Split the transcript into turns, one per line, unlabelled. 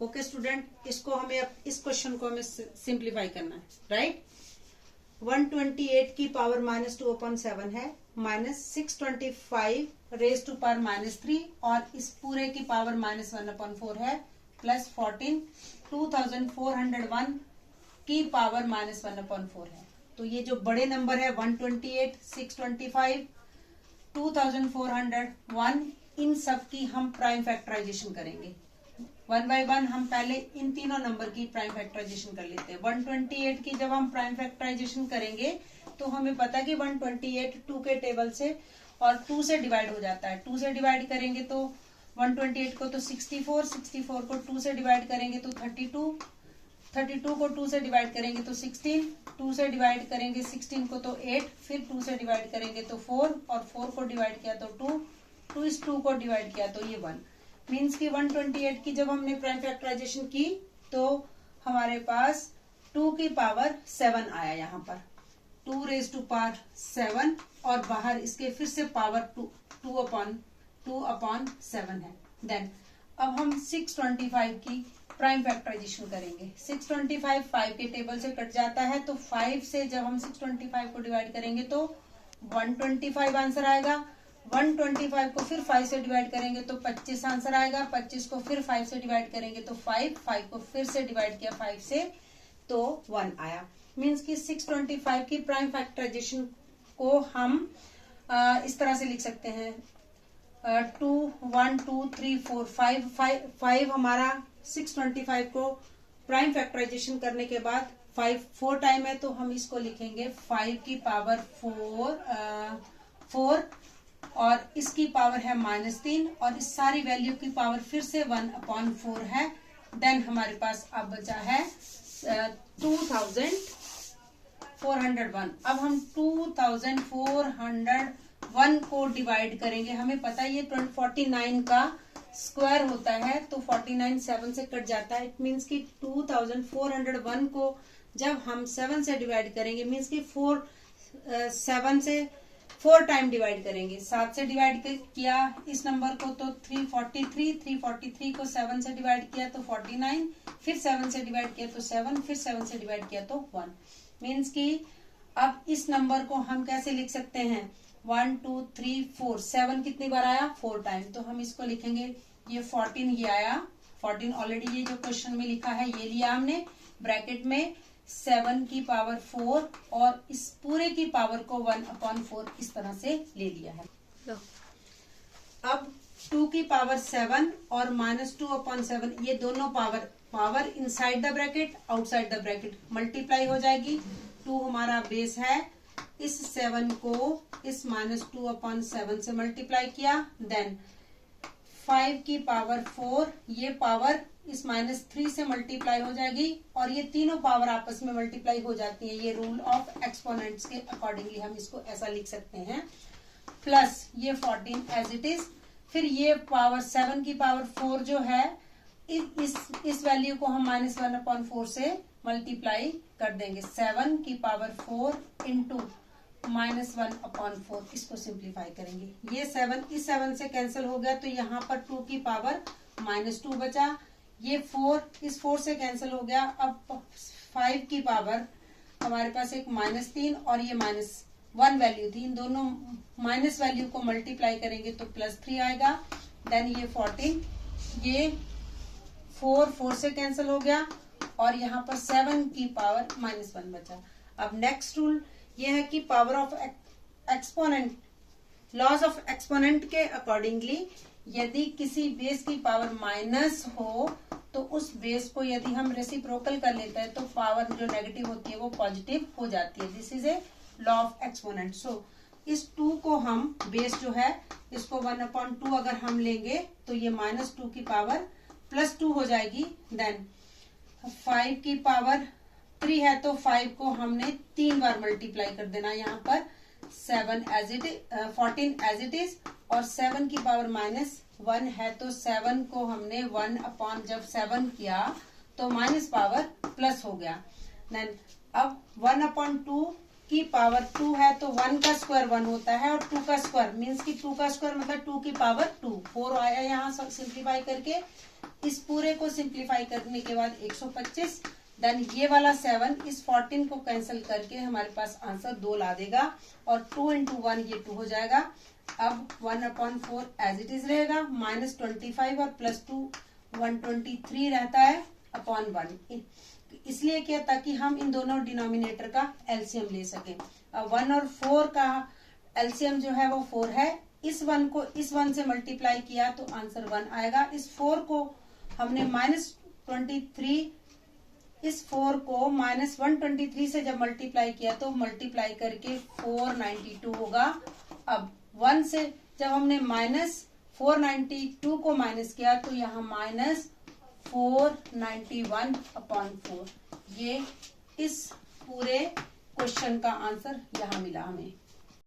Okay student, इसको हमें अब इस क्वेश्चन को हमें सिंप्लीफाई करना है, राइट। 128 की पावर -2/7 है, -625 रेज टू पावर -3 और इस पूरे की पावर -1/4 है, प्लस 14 2401 की पावर -1/4 है। तो ये जो बड़े नंबर है 128, 625, 2401, इन सब की हम प्राइम फैक्टराइजेशन करेंगे। वन बाय वन हम पहले इन तीनों नंबर की प्राइम फैक्टराइजेशन कर लेते हैं। 128 की जब हम प्राइम फैक्टराइजेशन करेंगे तो हमें पता है कि 128 2 के टेबल से और 2 से डिवाइड हो जाता है। 2 से डिवाइड करेंगे तो 128 को तो 64, 64 को 2 से डिवाइड करेंगे तो 32, 32 को 2 से डिवाइड करेंगे तो 16, 2 से डिवाइड करेंगे 16 को तो 8, फिर 2 से डिवाइड करेंगे तो 4 और 4 को डिवाइड किया तो 2, 2 इस 2 को डिवाइड किया तो ये 1। मीन्स की 128 की जब हमने प्राइम फैक्टराइजेशन की तो हमारे पास 2 की पावर 7 आया, यहाँ पर 2 रेज टू पावर 7 और बाहर इसके फिर से पावर 2/7 है। देन अब हम 625 की प्राइम फैक्टराइजेशन करेंगे। 625 5 के टेबल से कट जाता है, तो 5 से जब हम 625 को डिवाइड करेंगे तो 125 आंसर आएगा। 125 को फिर 5 से डिवाइड करेंगे तो 25 आंसर आएगा। 25 को फिर 5 से डिवाइड करेंगे तो 5, 5 को फिर से डिवाइड किया 5 से तो 1 आया। मीन्स कि 625 की प्राइम फैक्टराइजेशन को हम इस तरह से लिख सकते हैं 2 1 2 3 4 5 हमारा 625 को प्राइम फैक्टराइजेशन करने के बाद 4 टाइम है तो हम इसको लिखेंगे 5 की पावर 4 और इसकी पावर है -3 और इस सारी वैल्यू की पावर फिर से 1/4 है। देन हमारे पास अब बचा है 2401। अब हम 2401 को डिवाइड करेंगे। हमें पता है ये 49 का स्क्वायर होता है तो 49 7 से कट जाता है। इट मीन्स कि 2401 को जब हम 7 से डिवाइड करेंगे, मीन्स कि 7 से 4 टाइम डिवाइड करेंगे। 7 से डिवाइड किया इस नंबर को तो 343 को 7 से डिवाइड किया तो 49, फिर 7 से डिवाइड किया तो 7, फिर 7 से डिवाइड किया तो 1। मीन्स कि अब इस नंबर को हम कैसे लिख सकते हैं 1 2 3 4, 7 कितनी बार आया 4 टाइम, तो हम इसको लिखेंगे ये 14 ये आया 14 ऑलरेडी ये जो क्वेश्चन में लिखा है ये लिया हमने ब्रैकेट में 7 की पावर 4 और इस पूरे की पावर को 1/4 इस तरह से ले लिया है। अब 2 की पावर 7 और -2/7 ये दोनों power inside the bracket outside the bracket multiply हो जाएगी। 2 हमारा बेस है, इस 7 को इस -2/7 से मल्टीप्लाई किया। देन 5 की पावर 4 ये पावर इस -3 से मल्टीप्लाई हो जाएगी और ये तीनों पावर आपस में मल्टीप्लाई हो जाती है। ये रूल ऑफ एक्सपोनेंट्स के अकॉर्डिंगली हम इसको ऐसा लिख सकते हैं। प्लस ये 14 एज इट इज, फिर ये पावर 7 की पावर 4 जो है इस वैल्यू को हम -1/4 से मल्टीप्लाई कर देंगे। 7 की पावर 4 इंटू -1/4 इसको सिंप्लीफाई करेंगे। ये 7 इस 7 से कैंसिल हो गया तो यहाँ पर 2 की पावर -2 बचा। ये 4 इस 4 से कैंसिल हो गया। अब 5 की पावर हमारे पास एक -3 और ये -1 वैल्यू थी। इन दोनों माइनस वैल्यू को मल्टीप्लाई करेंगे तो +3 आएगा। देन ये 14 ये 4 से कैंसिल हो गया और यहाँ पर 7 की पावर -1 बचा। अब नेक्स्ट रूल ये है कि power of exponent, laws of exponent के अकॉर्डिंगली यदि किसी बेस की पावर माइनस हो तो उस बेस को यदि हम रेसिप्रोकल कर लेते हैं तो पावर जो नेगेटिव होती है वो पॉजिटिव हो जाती है। This is a law of exponent. So इस 2 को हम बेस जो है इसको 1/2 अगर हम लेंगे तो ये -2 की पावर +2 हो जाएगी। देन 5 की पावर 3 है तो 5 को हमने 3 बार मल्टीप्लाई कर देना। यहाँ पर 7 as it 14 as it is और 7 की पावर -1 है तो 7 को हमने 1 जब 7 किया तो माइनस पावर प्लस हो गया। देन अब 1/2 की पावर 2 है तो 1 का स्क्वायर 1 होता है और 2 का स्क्वायर मीन्स कि 2 का स्क्वायर मतलब 2 की पावर 2। 4 आया यहाँ सिंप्लीफाई करके, इस पूरे को सिंप्लीफाई करने के बाद 125, देन ये वाला 7 इस 14 को कैंसिल करके हमारे पास आंसर 2 ला देगा और 2 into 1 ये 2 हो जाएगा। अब 1/4 एज इट इज रहेगा, -25 और +2 123 रहता है अपॉन 1। इसलिए क्या, ताकि हम इन दोनों डिनोमिनेटर का एलसीएम ले सके। अब 1 और 4 का एलसीएम जो है वो 4 है। इस 1 को इस 1 से मल्टीप्लाई किया तो आंसर 1 आएगा। इस 4 को हमने -23, इस 4 को -123 से जब मल्टीप्लाई किया तो मल्टीप्लाई करके 492 होगा। अब 1 से जब हमने -492 को माइनस किया तो यहाँ -491/4। ये इस पूरे क्वेश्चन का आंसर यहाँ मिला हमें।